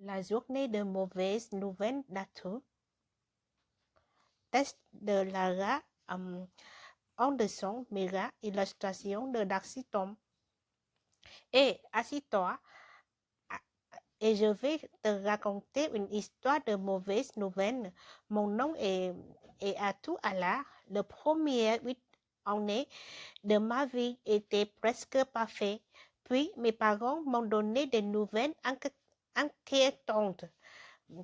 La journée de mauvaises nouvelles d'Arthur. Texte de Lara Anderson, Mira, illustration de Darcy Tom. Et assis-toi et je vais te raconter une histoire de mauvaises nouvelles. Mon nom est Atou Allah. Le premier 8 années de ma vie était presque parfait. Puis mes parents m'ont donné des nouvelles inquiétantes.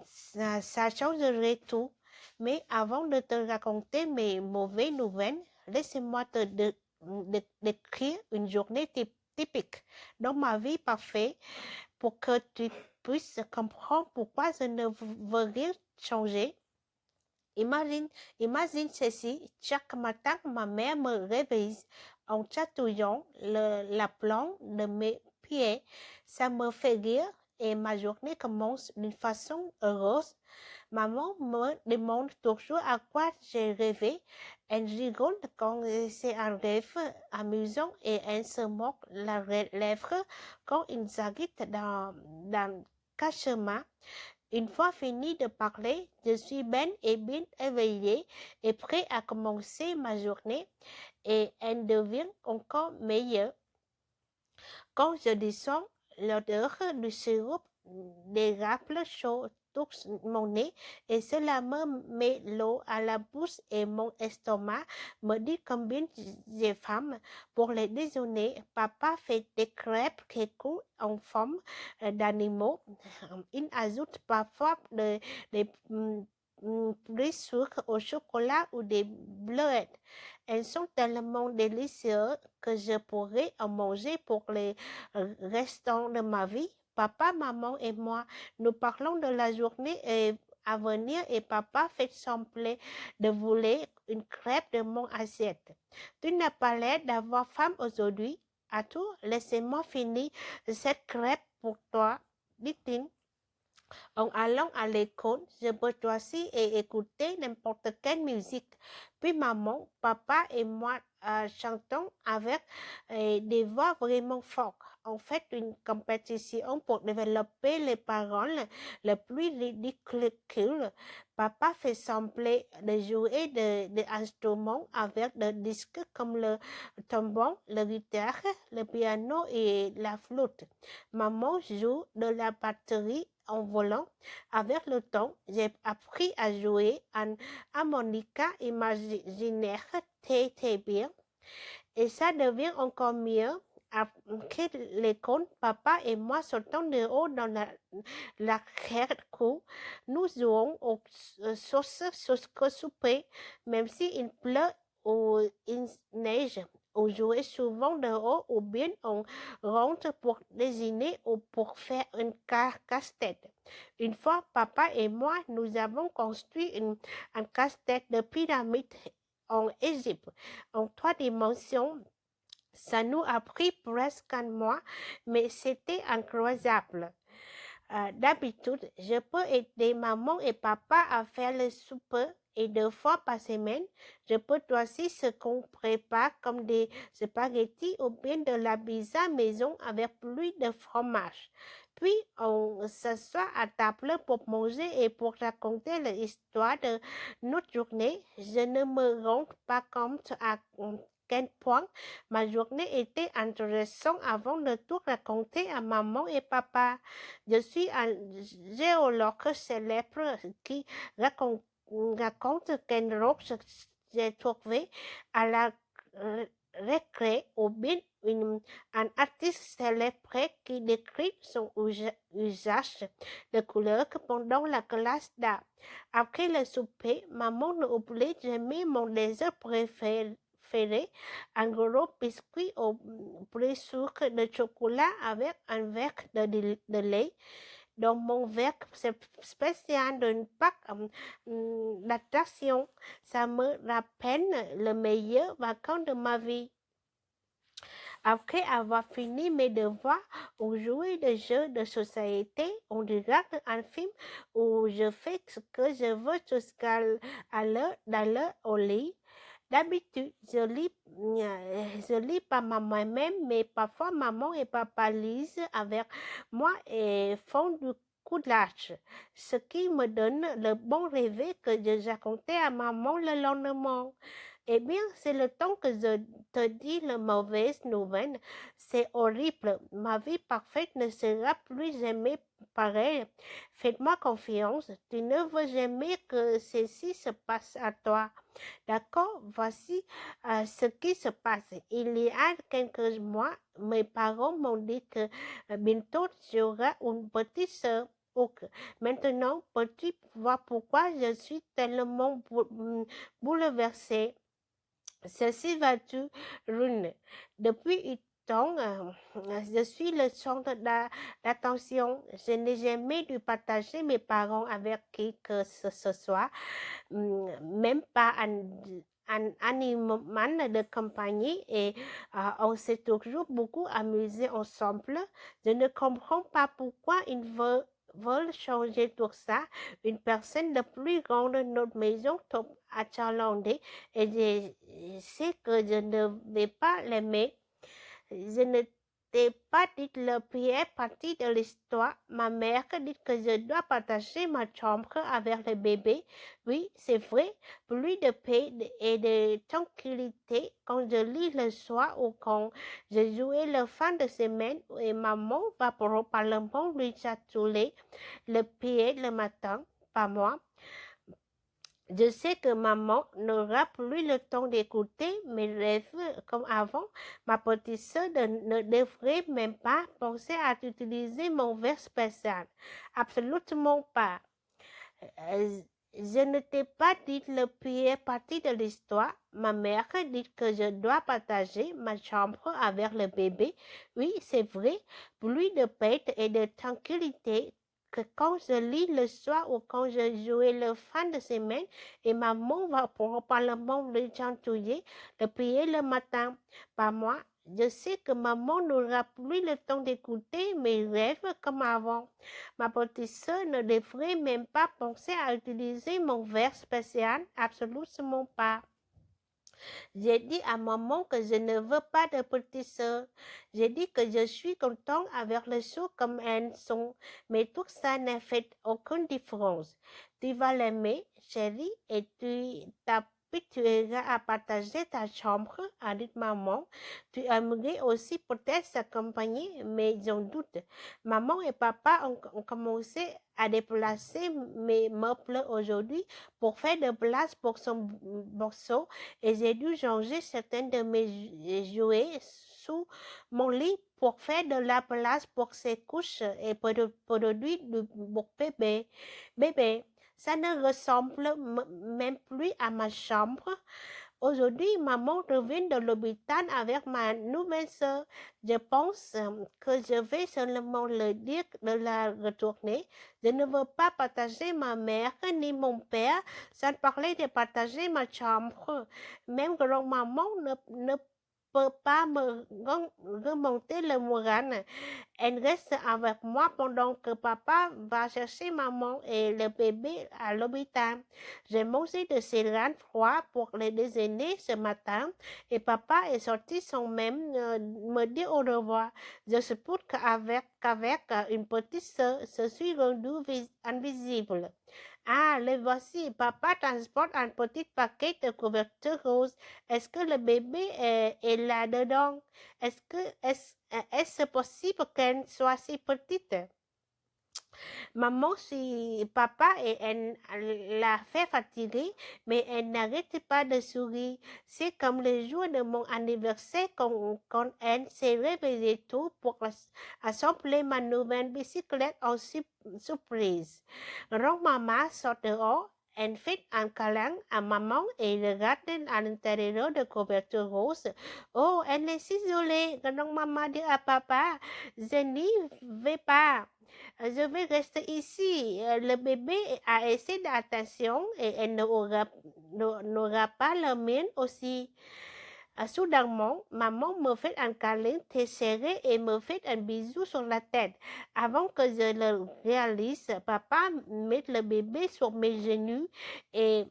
Ça changerait tout. Mais avant de te raconter mes mauvaises nouvelles, laisse-moi te décrire une journée typique dans ma vie parfaite pour que tu puisses comprendre pourquoi je ne veux rien changer. Imagine ceci, chaque matin, ma mère me réveille en chatouillant la plante de mes pieds. Ça me fait rire et ma journée commence d'une façon heureuse. Maman me demande toujours à quoi j'ai rêvé. Elle rigole quand c'est un rêve amusant et elle se moque la lèvre quand il s'agit d'un cachement. Une fois fini de parler, je suis bien et bien éveillée et prêt à commencer ma journée et elle devient encore meilleure. Quand je descends, l'odeur du sirop d'érable chaud touche mon nez et cela me met l'eau à la bouche et mon estomac me dit combien j'ai faim. Pour le déjeuner, papa fait des crêpes qui coulent en forme d'animaux. Il ajoute parfois des fruits sucres au chocolat ou des bleuettes. Elles sont tellement délicieuses que je pourrais en manger pour les restants de ma vie. Papa, maman et moi, nous parlons de la journée à venir et papa fait semblant de vouloir une crêpe de mon assiette. Tu n'as pas l'air d'avoir faim aujourd'hui. À tout, laissez-moi finir cette crêpe pour toi, dit-il. En allant à l'école, je peux choisir et écouter n'importe quelle musique. Puis maman, papa et moi chantons avec des voix vraiment fortes. En fait, une compétition pour développer les paroles les plus ridicules. Papa fait semblant de jouer des instruments avec des disques comme le trombone, la guitare, le piano et la flûte. Maman joue de la batterie en volant. Avec le temps, j'ai appris à jouer un harmonica imaginaire très bien. Et ça devient encore mieux. Après l'école, papa et moi sortons dehors dans la cour. Nous jouons aux sauces jusqu'au souper, même s'il pleut ou il neige. On jouait souvent dehors ou bien on rentre pour déjeuner ou pour faire une casse-tête. Une fois, papa et moi, nous avons construit un casse-tête de pyramide en Égypte en 3 dimensions. Ça nous a pris presque un mois, mais c'était incroyable. D'habitude, je peux aider maman et papa à faire le souper et 2 fois par semaine, je peux choisir ce qu'on prépare comme des spaghettis ou bien de la pizza maison avec plus de fromage. Puis, on s'assoit à table pour manger et pour raconter l'histoire de notre journée. Je ne me rends pas compte à quel point ma journée était intéressante avant de tout raconter à maman et papa. Je suis un géologue célèbre qui raconte quelle roche j'ai trouvé à la récré ou bien un artiste célèbre qui décrit son usage de couleurs pendant la classe d'art. Après le souper, maman n'oublie jamais mon dessert préféré, un gros biscuit au plus sucre de chocolat avec un verre de lait. Dans mon verre spécial d'une Pâques d'attraction, ça me rappelle le meilleur vacances de ma vie. Après avoir fini mes devoirs, on joue des jeux de société, on regarde un film où je fais ce que je veux jusqu'à l'heure au lit. D'habitude, je lis pas moi-même, mais parfois maman et papa lisent avec moi et font du coup de lâche, ce qui me donne le bon réveil que je racontais à maman le lendemain. Eh bien, c'est le temps que je te dis la mauvaise nouvelle. C'est horrible. Ma vie parfaite ne sera plus jamais pareille. Faites-moi confiance. Tu ne veux jamais que ceci se passe à toi. D'accord? Voici ce qui se passe. Il y a quelques mois, mes parents m'ont dit que bientôt j'aurai une petite sœur. Ok. Maintenant, peux-tu voir pourquoi je suis tellement bouleversée? Ceci va-tu ruiner. Depuis un temps, je suis le centre d'attention. Je n'ai jamais dû partager mes parents avec qui que ce soit, même pas un animal de compagnie et on s'est toujours beaucoup amusé ensemble. Je ne comprends pas pourquoi ils veulent changer tout ça. Une personne de plus grande de notre maison tombe achalandée et je sais que je ne vais pas l'aimer. Je ne t'ai pas dit la première partie de l'histoire. Ma mère dit que je dois partager ma chambre avec le bébé. Oui, c'est vrai. Plus de paix et de tranquillité quand je lis le soir ou quand je joue le fin de semaine et maman va probablement lui chatouiller le pied le matin, pas moi. Je sais que maman n'aura plus le temps d'écouter mes rêves comme avant. Ma petite sœur ne devrait même pas penser à utiliser mon verre spécial. Absolument pas. Euh, Je ne t'ai pas dit la première partie de l'histoire. Ma mère dit que je dois partager ma chambre avec le bébé. Oui, c'est vrai. Plus de paix et de tranquillité que quand je lis le soir ou quand je joue le fin de semaine et maman va probablement le chantouiller, le prier le matin. Pas moi. Je sais que maman n'aura plus le temps d'écouter mes rêves comme avant. Ma petite sœur ne devrait même pas penser à utiliser mon verre spécial, absolument pas. J'ai dit à maman que je ne veux pas de petite sœur. J'ai dit que je suis contente avec les choses comme elles sont, mais tout ça n'a fait aucune différence. Tu vas l'aimer, chérie, et tu t'habitueras à partager ta chambre, a dit maman. Tu aimerais aussi peut-être s'accompagner, mais j'en doute. Maman et papa ont commencé à déplacer mes meubles aujourd'hui pour faire de place pour son morceau et j'ai dû changer certains de mes jouets sous mon lit pour faire de la place pour ses couches et produits pour bébé. Bébé, ça ne ressemble même plus à ma chambre. Aujourd'hui, maman revient de l'hôpital avec ma nouvelle sœur. Je pense que je vais seulement le dire de la retourner. Je ne veux pas partager ma mère ni mon père sans parler de partager ma chambre. Même grand-maman ne peut pas me remonter le moral. Elle reste avec moi pendant que papa va chercher maman et le bébé à l'hôpital. J'ai mangé de céréales froides pour le déjeuner ce matin et papa est sorti sans même me dire au revoir. Je suppose qu'avec une petite sœur, je suis rendue invisible. Ah, le voici. Papa transporte un petit paquet de couverture rose. Est-ce que le bébé est là-dedans? Est-ce possible qu'elle soit si petite? Maman suit papa et elle l'a fait fatiguer, mais elle n'arrête pas de sourire. C'est comme le jour de mon anniversaire quand elle s'est réveillée tôt pour assembler ma nouvelle bicyclette en surprise. Quand maman sort dehors, elle fait un câlin à maman et regarde à l'intérieur de couverture rose. Oh, elle est isolée. Quand maman dit à papa, je n'y vais pas. Je vais rester ici. Le bébé a assez d'attention et elle n'aura pas la mienne aussi. Soudainement, maman me fait un câlin très serré et me fait un bisou sur la tête. Avant que je le réalise, papa met le bébé sur mes genoux et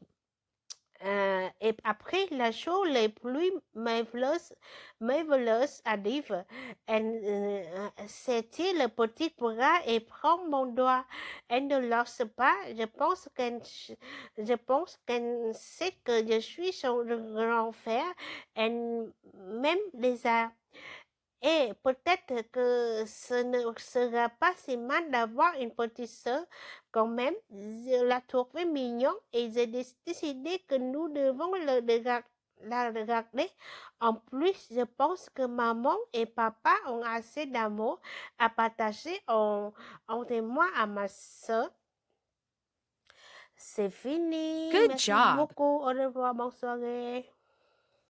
Et après, la chose les plus merveilleuse arrive. C'était le petit bras et prend mon doigt. Elle ne lâche pas. Je pense qu'elle sait que je suis son grand frère. Elle même les a. Et peut-être que ce ne sera pas si mal d'avoir une petite sœur quand même. Je la trouvais mignon et j'ai décidé que nous devons la regarder. En plus, je pense que maman et papa ont assez d'amour à partager entre moi et ma sœur. C'est fini. Good Merci job. beaucoup. Au revoir. Bonne soirée.